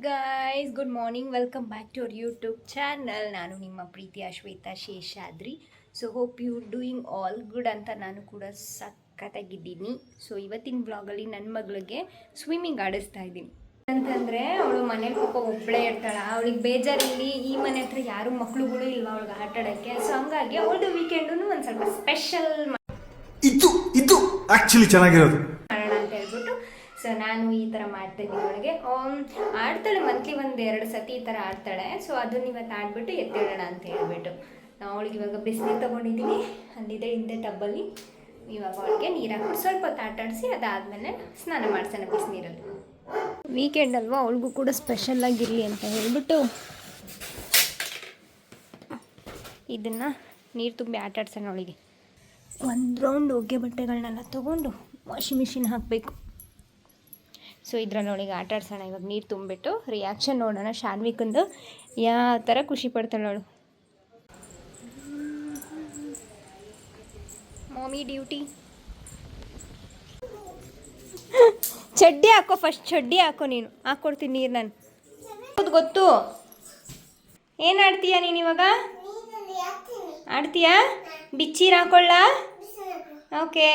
Guys, good morning. Welcome back to our YouTube channel. ನಾನು ನಿಮ್ಮ ಪ್ರೀತಿಯ Shweta Seshadri. So hope you doing all good ಅಂತ ನಾನು ಕೂಡ ಸಖತ್ತಾಗಿದ್ದೀನಿ. ಸೊ ಇವತ್ತಿನ ಬ್ಲಾಗಲ್ಲಿ ನನ್ನ ಮಗಳಿಗೆ ಸ್ವಿಮ್ಮಿಂಗ್ ಆಡಿಸ್ತಾ ಇದ್ದೀನಿ. ಅಂತಂದರೆ ಅವಳು ಮನೇಲಿ ಪಾಪ ಒಬ್ಬಳೇ ಇರ್ತಾಳೆ. ಅವಳಿಗೆ ಬೇಜಾರಲ್ಲಿ ಈ ಮನೆ ಹತ್ರ ಯಾರು ಮಕ್ಳುಗಳು ಇಲ್ವಾ ಅವಳಿಗೆ ಆಟ ಆಡೋಕ್ಕೆ. ಸೊ ಹಂಗಾಗಿ ಅವಳದು ವೀಕೆಂಡು ಒಂದು ಸ್ವಲ್ಪ ಸ್ಪೆಷಲ್ ಇದು ಆಕ್ಚುಲಿ ಚೆನ್ನಾಗಿರೋದು ಮಾಡೋಣ ಅಂತ ಹೇಳ್ಬಿಟ್ಟು ಸೊ ನಾನು ಈ ಥರ ಮಾಡ್ತಾಯಿದ್ದೀನಿ. ಅವಳಿಗೆ ಆಡ್ತಾಳೆ, ಮಂತ್ಲಿ ಒಂದು 2 ಸತಿ ಈ ಥರ ಆಡ್ತಾಳೆ. ಸೊ ಅದನ್ನ ಇವತ್ತು ಆಡ್ಬಿಟ್ಟು ಎತ್ತಿಡೋಣ ಅಂತ ಹೇಳ್ಬಿಟ್ಟು ಅವಳಿಗೆ ಇವಾಗ ಬಿಸಿನೀರು ತೊಗೊಂಡಿದ್ದೀನಿ. ಅಲ್ಲಿದೆ ಹಿಂದೆ ಟಬ್ಬಲ್ಲಿ. ಇವಾಗ ಅವಳಿಗೆ ನೀರು ಹಾಕ್ಬಿಟ್ಟು ಸ್ವಲ್ಪ ಹೊತ್ತು ಆಟ ಆಡಿಸಿ ಅದಾದಮೇಲೆ ಸ್ನಾನ ಮಾಡ್ಸೋಣ ಬಿಸಿನೀರಲ್ಲಿ. ವೀಕೆಂಡ್ ಅಲ್ವಾ, ಅವಳಿಗೂ ಕೂಡ ಸ್ಪೆಷಲಾಗಿರಲಿ ಅಂತ ಹೇಳ್ಬಿಟ್ಟು ಇದನ್ನು ನೀರು ತುಂಬಿ ಆಟ ಆಡ್ಸೋಣ. ಅವಳಿಗೆ ಒಂದು ರೌಂಡ್ ಒಗ್ಗೆ ಬಟ್ಟೆಗಳನ್ನೆಲ್ಲ ತೊಗೊಂಡು ವಾಷಿಂಗ್ ಮಿಷಿನ್ ಹಾಕಬೇಕು. ಸೊ ಇದರಲ್ಲಿ ಅವಳಿಗೆ ಆಟ ಆಡ್ಸೋಣ. ಇವಾಗ ನೀರು ತುಂಬಿಬಿಟ್ಟು ರಿಯಾಕ್ಷನ್ ನೋಡೋಣ ಶಾನ್ವಿಕಂದು ಯಾವ ಥರ ಖುಷಿ ಪಡ್ತಾಳೆ ಅವಳು. ಮಾಮಿ ಡ್ಯೂಟಿ. ಚಡ್ಡಿ ಹಾಕೋ, ಫಸ್ಟ್ ಚಡ್ಡಿ ಹಾಕೋ. ನೀನು ಹಾಕ್ಕೊಡ್ತೀನಿ ನೀರು. ನಾನು ಗೊತ್ತು. ಏನು ಆಡ್ತೀಯ ನೀನು ಇವಾಗ? ಆಡ್ತೀಯಾ? ಬಿಚ್ಚೀರು ಹಾಕೊಳ್ಳ? ಓಕೆ.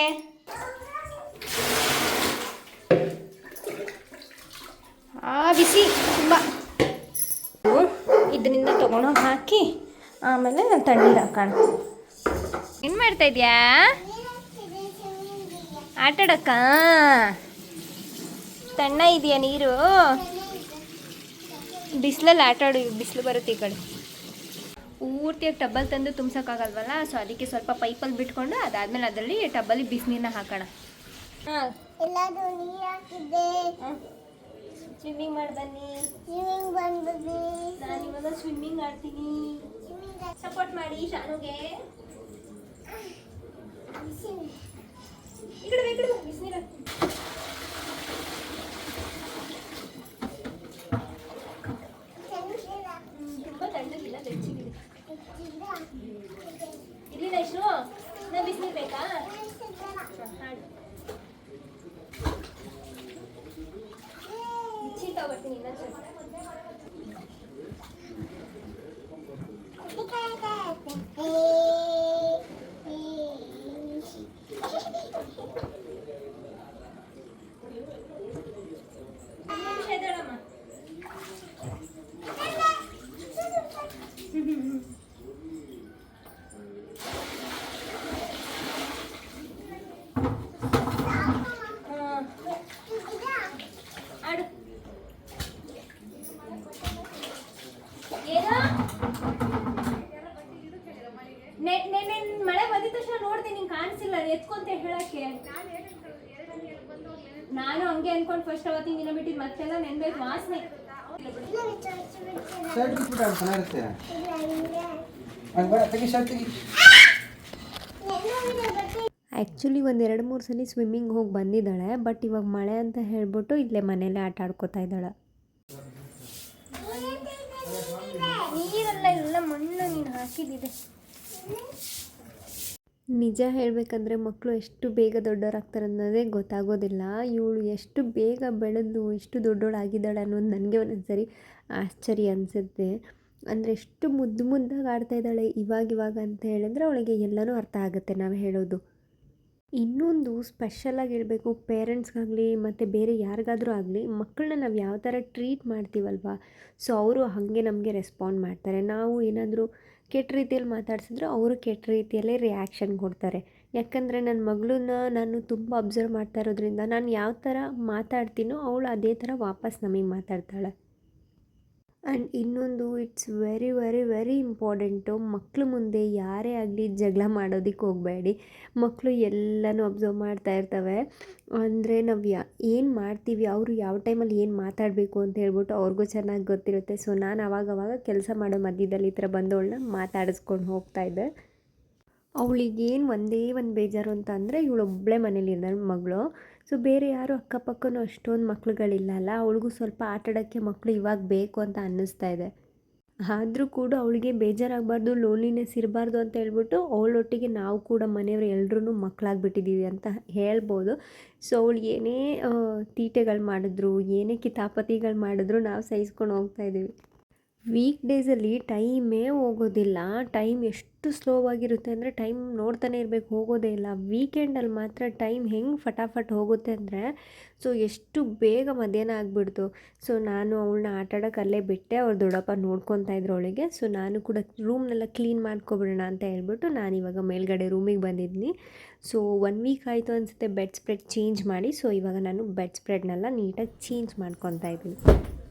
ಬಿಸಿ ತುಂಬ. ಇದರಿಂದ ತೊಗೊಂಡು ಹಾಕಿ ಆಮೇಲೆ ನಾನು ತಣ್ಣೀರು ಹಾಕೋಣ. ಏನು ಮಾಡ್ತಾ ಇದೆಯಾ? ಆಟಾಡಕ್ಕ? ತಣ್ಣ ಇದೆಯಾ ನೀರು? ಬಿಸಿಲಲ್ಲಿ ಆಟಾಡು. ಬಿಸಿಲು ಬರುತ್ತೆ ಈ ಕಡೆ. ಪೂರ್ತಿಯಾಗಿ ಟಬ್ಬಲ್ಲಿ ತಂದು ತುಂಬ್ಸೋಕ್ಕಾಗಲ್ವಲ್ಲ. ಸೊ ಅದಕ್ಕೆ ಸ್ವಲ್ಪ ಪೈಪಲ್ಲಿ ಬಿಟ್ಕೊಂಡು ಅದಾದಮೇಲೆ ಅದರಲ್ಲಿ ಟಬ್ಬಲ್ಲಿ ಬಿಸಿನೀರನ್ನ ಹಾಕೋಣ. ಹಾಂ, ಸ್ವಿಮ್ಮಿಂಗ್ ಮಾಡಿ ಬನ್ನಿ. ನಾನು ಇವಾಗ ಸ್ವಿಮ್ಮಿಂಗ್ ಆಡ್ತೀನಿ. ಸಪೋರ್ಟ್ ಮಾಡಿ ಶಾನುಗೆ. ಈ ಕಡೆ ಬಿಸಿನೀರು ತುಂಬ ತಣ್ಣಗಿಲ್ಲ, ಬೆಚ್ಚಗಿದೆ. ಇರ್ಲಿಲ್ಲ ಇಷ್ಟು ನಾ ಬಿಸಿನೀರು ಬೇಕಾ? ಹಾಡು ಬಿಚ್ಚಿ ತಗೊಳ್ತೀನಿ. ಇನ್ನೊಂದು ಮಳೆ ಬಂದಿದ ತಕ್ಷಣ ನೋಡ್ದೆ ನಿಂಗೆ ಕಾಣಿಸಿಲ್ಲ, ಎತ್ಕೊಂತ ಹೇಳಕ್ಕೆ. ನಾನು ಹಂಗೆ ಅನ್ಕೊಂಡು ಫಸ್ಟ್ ಅವತ್ತಿನ ದಿನ ಬಿಟ್ಟಿದ್ದು ಮತ್ತೆಲ್ಲ ನೆನ್ಬೇಕು ವಾಸನೆ. ಆ್ಯಕ್ಚುಲಿ ಒಂದು 2-3 ಸಲ ಸ್ವಿಮ್ಮಿಂಗ್ ಹೋಗಿ ಬಂದಿದ್ದಾಳೆ. ಬಟ್ ಇವಾಗ ಮಳೆ ಅಂತ ಹೇಳ್ಬಿಟ್ಟು ಇಲ್ಲೇ ಮನೇಲೆ ಆಟ ಆಡ್ಕೋತಾ ಇದ್ದಾಳೆ. ನೀರೆಲ್ಲ ಎಲ್ಲ ಮಣ್ಣು ನೀನು ಹಾಕಿದ್ದಿದೆ. ನಿಜ ಹೇಳಬೇಕಂದ್ರೆ ಮಕ್ಕಳು ಎಷ್ಟು ಬೇಗ ದೊಡ್ಡವರಾಗ್ತಾರೆ ಅನ್ನೋದೇ ಗೊತ್ತಾಗೋದಿಲ್ಲ. ಇವಳು ಎಷ್ಟು ಬೇಗ ಬೆಳೆದು ಇಷ್ಟು ದೊಡ್ಡವಳಾಗಿದ್ದಾಳೆ ಅನ್ನೋದು ನನಗೆ ಒಂದೊಂದ್ಸರಿ ಆಶ್ಚರ್ಯ ಅನಿಸುತ್ತೆ. ಅಂದರೆ ಎಷ್ಟು ಮುದ್ದಾಗಿ ಆಡ್ತಾ ಇದ್ದಾಳೆ ಇವಾಗ ಅಂತ ಹೇಳಿದ್ರೆ ಅವಳಿಗೆ ಎಲ್ಲನೂ ಅರ್ಥ ಆಗುತ್ತೆ ನಾವು ಹೇಳೋದು. ಇನ್ನೊಂದು ಸ್ಪೆಷಲಾಗಿ ಹೇಳಬೇಕು, ಪೇರೆಂಟ್ಸ್ಗಾಗಲಿ ಮತ್ತು ಬೇರೆ ಯಾರಿಗಾದರೂ ಆಗಲಿ ಮಕ್ಕಳನ್ನ ನಾವು ಯಾವ ಥರ ಟ್ರೀಟ್ ಮಾಡ್ತೀವಲ್ವ, ಸೊ ಅವರು ಹಾಗೆ ನಮಗೆ ರೆಸ್ಪಾಂಡ್ ಮಾಡ್ತಾರೆ. ನಾವು ಏನಾದರೂ ಕೆಟ್ಟ ರೀತಿಯಲ್ಲಿ ಮಾತಾಡ್ಸಿದ್ರೆ ಅವರು ಕೆಟ್ಟ ರೀತಿಯಲ್ಲೇ ರಿಯಾಕ್ಷನ್ ಕೊಡ್ತಾರೆ. ಯಾಕಂದರೆ ನನ್ನ ಮಗಳನ್ನ ನಾನು ತುಂಬ ಅಬ್ಸರ್ವ್ ಮಾಡ್ತಾ ಇರೋದ್ರಿಂದ ನಾನು ಯಾವ ಥರ ಮಾತಾಡ್ತೀನೋ ಅವಳು ಅದೇ ಥರ ವಾಪಸ್ ನಮಗೆ ಮಾತಾಡ್ತಾಳೆ. ಆ್ಯಂಡ್ ಇನ್ನೊಂದು it's very very very important, ಮಕ್ಕಳ ಮುಂದೆ ಯಾರೇ ಆಗಲಿ ಜಗಳ ಮಾಡೋದಕ್ಕೆ ಹೋಗಬೇಡಿ. ಮಕ್ಕಳು ಎಲ್ಲನೂ ಅಬ್ಸರ್ವ್ ಮಾಡ್ತಾ ಇರ್ತವೆ. ಅಂದರೆ ನಾವು ಏನು ಮಾಡ್ತೀವಿ, ಅವರು ಯಾವ ಟೈಮಲ್ಲಿ ಏನು ಮಾತಾಡಬೇಕು ಅಂತ ಹೇಳ್ಬಿಟ್ಟು ಅವ್ರಿಗೂ ಚೆನ್ನಾಗಿ ಗೊತ್ತಿರುತ್ತೆ. ಸೊ ನಾನು ಆವಾಗವಾಗ ಕೆಲಸ ಮಾಡೋ ಮಧ್ಯದಲ್ಲಿ ಈ ಥರ ಬಂದವಳನ್ನ ಮಾತಾಡಿಸ್ಕೊಂಡು ಹೋಗ್ತಾಯಿದ್ದೆ. ಅವಳಿಗೇನು ಒಂದೇ ಒಂದು ಬೇಜಾರು ಅಂತ ಅಂದರೆ ಇವಳೊಬ್ಬಳೇ ಮನೇಲಿದ್ದಾಳೆ ಮಗಳು. ಸೊ ಬೇರೆ ಯಾರು ಅಕ್ಕಪಕ್ಕನೂ ಅಷ್ಟೊಂದು ಮಕ್ಳುಗಳಿಲ್ಲ ಅಲ್ಲ. ಅವಳಿಗೂ ಸ್ವಲ್ಪ ಆಟಾಡೋಕ್ಕೆ ಮಕ್ಕಳು ಇವಾಗ ಬೇಕು ಅಂತ ಅನ್ನಿಸ್ತಾ ಇದೆ. ಆದರೂ ಕೂಡ ಅವಳಿಗೆ ಬೇಜಾರಾಗಬಾರ್ದು, ಲೋನ್ಲಿನೆಸ್ ಇರಬಾರ್ದು ಅಂತ ಹೇಳ್ಬಿಟ್ಟು ಅವಳೊಟ್ಟಿಗೆ ನಾವು ಕೂಡ ಮನೆಯವರು ಎಲ್ರೂ ಮಕ್ಕಳಾಗ್ಬಿಟ್ಟಿದ್ದೀವಿ ಅಂತ ಹೇಳ್ಬೋದು. ಸೊ ಅವಳು ಏನೇ ತೀಟೆಗಳು ಮಾಡಿದ್ರು, ಏನೇ ಕಿತಾಪತಿಗಳು ಮಾಡಿದ್ರು ನಾವು ಸಹಿಸ್ಕೊಂಡು ಹೋಗ್ತಾಯಿದ್ದೀವಿ. ವೀಕ್ ಡೇಸಲ್ಲಿ ಟೈಮೇ ಹೋಗೋದಿಲ್ಲ. ಟೈಮ್ ಎಷ್ಟು ಸ್ಲೋ ಆಗಿರುತ್ತೆ ಅಂದರೆ ಟೈಮ್ ನೋಡ್ತಾನೆ ಇರಬೇಕು, ಹೋಗೋದೇ ಇಲ್ಲ. ವೀಕೆಂಡಲ್ಲಿ ಮಾತ್ರ ಟೈಮ್ ಹೆಂಗೆ ಫಟಾಫಟ್ ಹೋಗುತ್ತೆ ಅಂದರೆ ಸೊ ಎಷ್ಟು ಬೇಗ ಮಧ್ಯಾಹ್ನ ಆಗಿಬಿಡ್ತು. ಸೊ ನಾನು ಅವಳನ್ನ ಆಟಾಡೋಕೆ ಅಲ್ಲೇ ಬಿಟ್ಟೆ, ಅವ್ರು ದೊಡ್ಡಪ್ಪ ನೋಡ್ಕೊತಾ ಇದ್ರು ಅವಳಿಗೆ. ಸೊ ನಾನು ಕೂಡ ರೂಮ್ನೆಲ್ಲ ಕ್ಲೀನ್ ಮಾಡ್ಕೊಬಿಡೋಣ ಅಂತ ಹೇಳ್ಬಿಟ್ಟು ನಾನು ಇವಾಗ ಮೇಲ್ಗಡೆ ರೂಮಿಗೆ ಬಂದಿದ್ದೀನಿ. ಸೊ 1 ವೀಕ್ ಆಯಿತು ಅನಿಸುತ್ತೆ ಬೆಡ್ ಸ್ಪ್ರೆಡ್ ಚೇಂಜ್ ಮಾಡಿ. ಸೊ ಇವಾಗ ನಾನು ಬೆಡ್ ಸ್ಪ್ರೆಡ್ನೆಲ್ಲ ನೀಟಾಗಿ ಚೇಂಜ್ ಮಾಡ್ಕೊತಾ ಇದ್ದೀನಿ.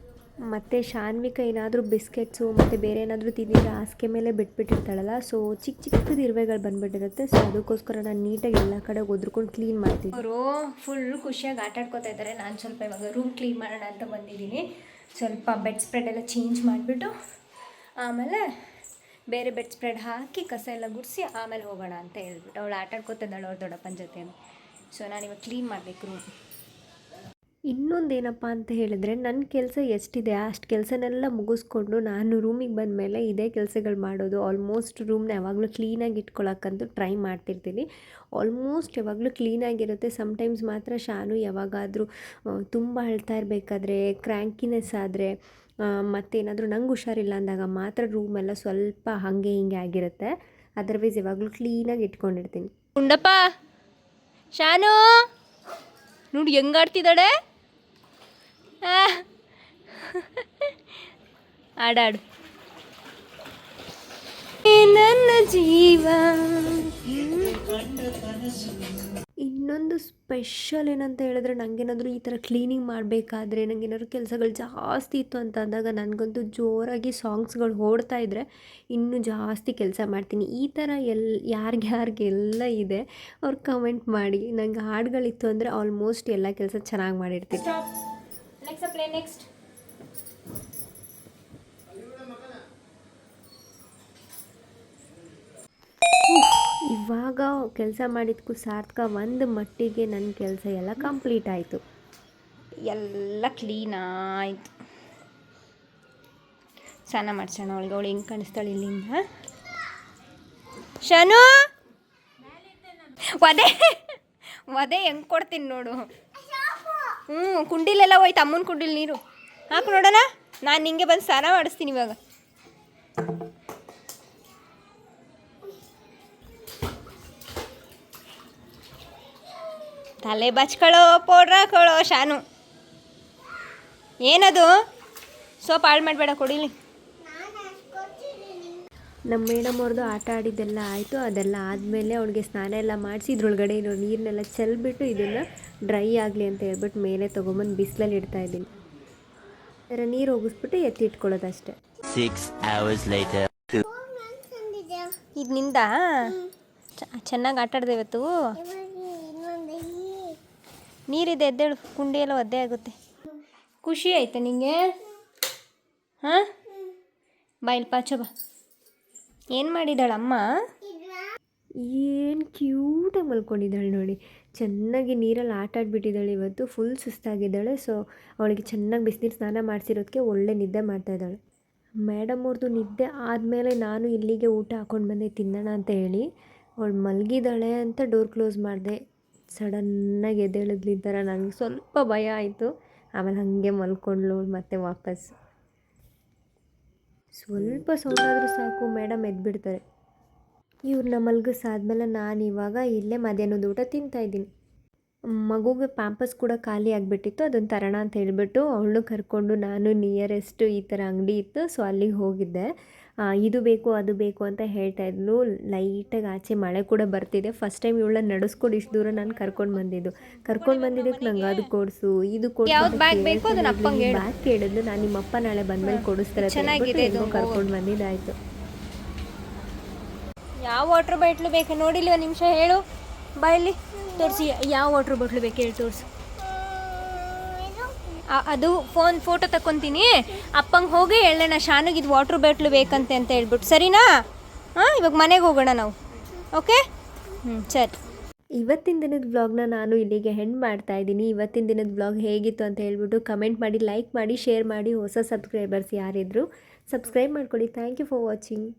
ಮತ್ತು ಶಾನ್ವಿಕ ಏನಾದರೂ ಬಿಸ್ಕೆಟ್ಸು ಮತ್ತು ಬೇರೆ ಏನಾದರೂ ತಿಂದಿದ್ರೆ ಹಾಸಿಗೆ ಮೇಲೆ ಬಿಟ್ಬಿಟ್ಟಿರ್ತಾಳಲ್ಲ, ಸೊ ಚಿಕ್ಕ ಚಿಕ್ಕದು ಇರುವೆಗಳು ಬಂದುಬಿಟ್ಟಿರುತ್ತೆ. ಸೊ ಅದಕ್ಕೋಸ್ಕರ ನಾನು ನೀಟಾಗಿ ಎಲ್ಲ ಕಡೆ ಒದ್ರುಕೊಂಡು ಕ್ಲೀನ್ ಮಾಡ್ತೀನಿ. ಅವರು ಫುಲ್ ಖುಷಿಯಾಗಿ ಆಟ ಆಡ್ಕೊತಾ ಇದ್ದಾರೆ. ನಾನು ಸ್ವಲ್ಪ ಇವಾಗ ರೂಮ್ ಕ್ಲೀನ್ ಮಾಡೋಣ ಅಂತ ಬಂದಿದ್ದೀನಿ. ಸ್ವಲ್ಪ ಬೆಡ್ ಸ್ಪ್ರೆಡ್ ಎಲ್ಲ ಚೇಂಜ್ ಮಾಡಿಬಿಟ್ಟು ಆಮೇಲೆ ಬೇರೆ ಬೆಡ್ ಸ್ಪ್ರೆಡ್ ಹಾಕಿ ಕಸ ಎಲ್ಲ ಗುಡಿಸಿ ಆಮೇಲೆ ಹೋಗೋಣ ಅಂತ ಹೇಳ್ಬಿಟ್ಟು ಅವಳು ಆಟ ಆಡ್ಕೊತಿದ್ದಾಳೆ ಅವ್ರ ದೊಡ್ಡಪ್ಪನ ಜೊತೆ. ಸೊ ನಾನಿವಾಗ ಕ್ಲೀನ್ ಮಾಡಬೇಕು ರೂಮ್. ಇನ್ನೊಂದೇನಪ್ಪ ಅಂತ ಹೇಳಿದ್ರೆ ನನ್ನ ಕೆಲಸ ಎಷ್ಟಿದೆ ಅಷ್ಟು ಕೆಲಸನೆಲ್ಲ ಮುಗಿಸ್ಕೊಂಡು ನಾನು ರೂಮಿಗೆ ಬಂದಮೇಲೆ ಇದೇ ಕೆಲಸಗಳು ಮಾಡೋದು. ಆಲ್ಮೋಸ್ಟ್ ರೂಮ್ನ ಯಾವಾಗಲೂ ಕ್ಲೀನಾಗಿ ಇಟ್ಕೊಳ್ಳೋಕ್ಕಂತೂ ಟ್ರೈ ಮಾಡ್ತಿರ್ತೀನಿ. ಆಲ್ಮೋಸ್ಟ್ ಯಾವಾಗಲೂ ಕ್ಲೀನಾಗಿರುತ್ತೆ. ಸಮ್ಟೈಮ್ಸ್ ಮಾತ್ರ ಶಾನು ಯಾವಾಗಾದರೂ ತುಂಬ ಅಳ್ತಾ ಇರಬೇಕಾದ್ರೆ, ಕ್ರ್ಯಾಂಕಿನೆಸ್ ಆದರೆ, ಮತ್ತೇನಾದರೂ ನಂಗೆ ಹುಷಾರಿಲ್ಲ ಅಂದಾಗ ಮಾತ್ರ ರೂಮೆಲ್ಲ ಸ್ವಲ್ಪ ಹಾಗೆ ಹಿಂಗೆ ಆಗಿರುತ್ತೆ. ಅದರ್ವೈಸ್ ಯಾವಾಗಲೂ ಕ್ಲೀನಾಗಿ ಇಟ್ಕೊಂಡಿರ್ತೀನಿ. ಉಂಡಪ್ಪ ಶಾನು ನೋಡಿ ಹೆಂಗಾಡ್ತಿದ್ದಾಳೆ. ಆಡಾಡು. ನನ್ನ ಜೀವ. ಇನ್ನೊಂದು ಸ್ಪೆಷಲ್ ಏನಂತ ಹೇಳಿದ್ರೆ, ನನಗೇನಾದರೂ ಈ ಥರ ಕ್ಲೀನಿಂಗ್ ಮಾಡಬೇಕಾದ್ರೆ, ನನಗೇನಾದ್ರು ಕೆಲಸಗಳು ಜಾಸ್ತಿ ಇತ್ತು ಅಂತ ಅಂದಾಗ ನನಗಂತೂ ಜೋರಾಗಿ ಸಾಂಗ್ಸ್ಗಳು ಓಡ್ತಾ ಇದ್ದರೆ ಇನ್ನೂ ಜಾಸ್ತಿ ಕೆಲಸ ಮಾಡ್ತೀನಿ. ಈ ಥರ ಯಾರಿಗೆಲ್ಲ ಇದೆ ಅವ್ರು ಕಮೆಂಟ್ ಮಾಡಿ. ನನಗೆ ಹಾಡುಗಳಿತ್ತು ಅಂದರೆ ಆಲ್ಮೋಸ್ಟ್ ಎಲ್ಲ ಕೆಲಸ ಚೆನ್ನಾಗಿ ಮಾಡಿರ್ತೀನಿ. ನೆಕ್ಸ್ಟ್ ಇವಾಗ ಕೆಲಸ ಮಾಡಿದ್ದಕ್ಕೂ ಸಾರ್ಥಕ. ಒಂದು ಮಟ್ಟಿಗೆ ನನ್ನ ಕೆಲಸ ಎಲ್ಲ ಕಂಪ್ಲೀಟ್ ಆಯಿತು. ಎಲ್ಲ ಕ್ಲೀನ್ ಆಯಿತು. ಸ್ನಾನ ಮಾಡ್ಸೋಣ ಅವಳಿಗೆ. ಅವಳು ಹೆಂಗೆ ಕಾಣಿಸ್ತಾಳೆ ಇಲ್ಲಿಂದ. ಶಾನು ಒದೆ ಹೆಂಗೆ ಕೊಡ್ತೀನಿ ನೋಡು. ಕುಂಡಿಲೆಲ್ಲ ಹೋಯ್ತು. ಅಮ್ಮನ ಕುಂಡಿಲಿ ನೀರು ಹಾಕು ನೋಡೋಣ. ನಾನು ನಿಂಗೆ ಬಂದು ಸ್ನಾನ ಮಾಡಿಸ್ತೀನಿ ಇವಾಗ. ತಲೆ ಬಚ್ಕೊಳ್ಳೋ, ಪೌಡ್ರ್ ಹಾಕೊಳ್ಳೋ ಶಾನು. ಏನದು ಸೋಪ್ ಹಾಳು ಮಾಡಬೇಡ, ಕೊಡಿಲಿ. ನಮ್ಮ ಮೇಡಮ್ ಅವ್ರದ್ದು ಆಟ ಆಡಿದ್ದೆಲ್ಲ ಆಯಿತು. ಅದೆಲ್ಲ ಆದಮೇಲೆ ಅವಳಿಗೆ ಸ್ನಾನ ಎಲ್ಲ ಮಾಡಿಸಿ ಇದ್ರೊಳಗಡೆ ಇರೋ ನೀರನ್ನೆಲ್ಲ ಚೆಲ್ಬಿಟ್ಟು ಇದನ್ನು ಡ್ರೈ ಆಗಲಿ ಅಂತ ಹೇಳ್ಬಿಟ್ಟು ಮೇಲೆ ತೊಗೊಂಬಂದು ಬಿಸಿಲಲ್ಲಿ ಇಡ್ತಾಯಿದ್ದೀನಿ. ಅದರ ನೀರು ಹೋಗಿಸ್ಬಿಟ್ಟು ಎತ್ತಿ ಇಟ್ಕೊಳ್ಳೋದು ಅಷ್ಟೇ. 6 hours later. ಇದು ನಿಂದ ಚೆನ್ನಾಗಿ ಆಟ ಆಡ್ದೆ ಇವತ್ತು. ನೀರಿದೆ, ಎದ್ದೇಳು. ಕುಂಡಿ ಎಲ್ಲ ಒದ್ದೆ ಆಗುತ್ತೆ. ಖುಷಿ ಆಯ್ತಾ ನಿಂಗೆ? ಹಾಂ ಬಾಯಿಲ್ ಪಾಚೋ ಬಾ. ಏನು ಮಾಡಿದಾಳಮ್ಮ? ಏನು ಕ್ಯೂಟಾಗಿ ಮಲ್ಕೊಂಡಿದ್ದಾಳೆ ನೋಡಿ. ಚೆನ್ನಾಗಿ ನೀರಲ್ಲಿ ಆಟ ಆಡ್ಬಿಟ್ಟಿದ್ದಾಳೆ ಇವತ್ತು. ಫುಲ್ ಸುಸ್ತಾಗಿದ್ದಾಳೆ. ಸೊ ಅವಳಿಗೆ ಚೆನ್ನಾಗಿ ಬಿಸಿನೀರು ಸ್ನಾನ ಮಾಡಿಸಿರೋದಕ್ಕೆ ಒಳ್ಳೆ ನಿದ್ದೆ ಮಾಡ್ತಾಯಿದ್ದಾಳೆ. ಮೇಡಮ್ ಅವ್ರದ್ದು ನಿದ್ದೆ ಆದಮೇಲೆ ನಾನು ಇಲ್ಲಿಗೆ ಊಟ ಹಾಕ್ಕೊಂಡು ಬಂದೆ ತಿನ್ನೋಣ ಅಂತ ಹೇಳಿ. ಅವಳು ಮಲಗಿದ್ದಾಳೆ ಅಂತ ಡೋರ್ ಕ್ಲೋಸ್ ಮಾಡಿದೆ. ಸಡನ್ನಾಗಿ ಎದ್ದೇಳಿದ್ಲಿ ಥರ ನನಗೆ ಸ್ವಲ್ಪ ಭಯ ಆಯಿತು. ಆಮೇಲೆ ಹಾಗೆ ಮಲ್ಕೊಂಡ್ಳು ಮತ್ತೆ ವಾಪಸ್. ಸ್ವಲ್ಪ ಸೌಂಡಾದರೂ ಸಾಕು ಮೇಡಮ್ ಎದ್ಬಿಡ್ತಾರೆ. ಇವ್ರನ್ನ ಮಲಗಿಸಾದ್ಮೇಲೆ ನಾನು ಇವಾಗ ಇಲ್ಲೇ ಮಧ್ಯಾಹ್ನದ ಊಟ ತಿಂತಾಯಿದ್ದೀನಿ. ಮಗುಗೆ ಪ್ಯಾಂಪಸ್ ಕೂಡ ಖಾಲಿ ಆಗಿಬಿಟ್ಟಿತ್ತು. ಅದನ್ನು ತರೋಣ ಅಂತ ಹೇಳಿಬಿಟ್ಟು ಅವಳನ್ನು ಕರ್ಕೊಂಡು ನಾನು ನಿಯರೆಸ್ಟ್ ಈ ಥರ ಅಂಗಡಿ ಇತ್ತು, ಸೊ ಅಲ್ಲಿಗೆ ಹೋಗಿದ್ದೆ. ಇದು ಬೇಕು ಅದು ಬೇಕು ಅಂತ ಹೇಳ್ತಾಯಿದ್ಲು. ಲೈಟಾಗಿ ಆಚೆ ಮಳೆ ಕೂಡ ಬರ್ತಿದೆ. ಫಸ್ಟ್ ಟೈಮ್ ಇವಳನ್ನ ನಡೆಸ್ಕೊಂಡು ಇಷ್ಟು ದೂರ ನಾನು ಕರ್ಕೊಂಡು ಬಂದಿದ್ದಕ್ಕೆ ನಂಗೆ ಅದು ಕೊಡಿಸು ಇದು ಕೊಡಿಸು ಬ್ಯಾಗ್ ಕೇಳಿದ್ಲು. ನಾನು ನಿಮ್ಮಪ್ಪ ನಾಳೆ ಬಂದಮೇಲೆ ಕೊಡಿಸ್ತಾರೆ ಕರ್ಕೊಂಡು ಬಂದಿದ್ದಾಯಿತು. ಯಾವ ವಾಟ್ರ್ ಬಾಟ್ಲು ಬೇಕು ನೋಡಿಲಿ, ಒಂದು ನಿಮಿಷ ಹೇಳು. ಬಾಯಲ್ಲಿ ತೋರಿಸಿ ಯಾವ ವಾಟ್ರ್ ಬಾಟ್ಲು ಬೇಕು ಹೇಳಿ ತೋರಿಸು. ಅದು ಫೋಟೋ ತಗೊತೀನಿ. ಅಪ್ಪಂಗೆ ಹೋಗಿ ಹೇಳೋಣ ಶಾನುಗೆ ಇದು ವಾಟ್ರ್ ಬಾಟ್ಲು ಬೇಕಂತೆ ಅಂತ ಹೇಳ್ಬಿಟ್ಟು. ಸರಿನಾ? ಹಾಂ, ಇವಾಗ ಮನೆಗೆ ಹೋಗೋಣ ನಾವು. ಓಕೆ, ಸರಿ. ಇವತ್ತಿನ ದಿನದ ವ್ಲಾಗ್ನ ನಾನು ಇಲ್ಲಿಗೆ ಹೆಂಡ್ ಮಾಡ್ತಾ ಇದ್ದೀನಿ. ಇವತ್ತಿನ ದಿನದ ವ್ಲಾಗ್ ಹೇಗಿತ್ತು ಅಂತ ಹೇಳ್ಬಿಟ್ಟು ಕಮೆಂಟ್ ಮಾಡಿ, ಲೈಕ್ ಮಾಡಿ, ಶೇರ್ ಮಾಡಿ. ಹೊಸ ಸಬ್ಸ್ಕ್ರೈಬರ್ಸ್ ಯಾರಿದ್ರು ಸಬ್ಸ್ಕ್ರೈಬ್ ಮಾಡ್ಕೊಳ್ಳಿ. Thank you for watching.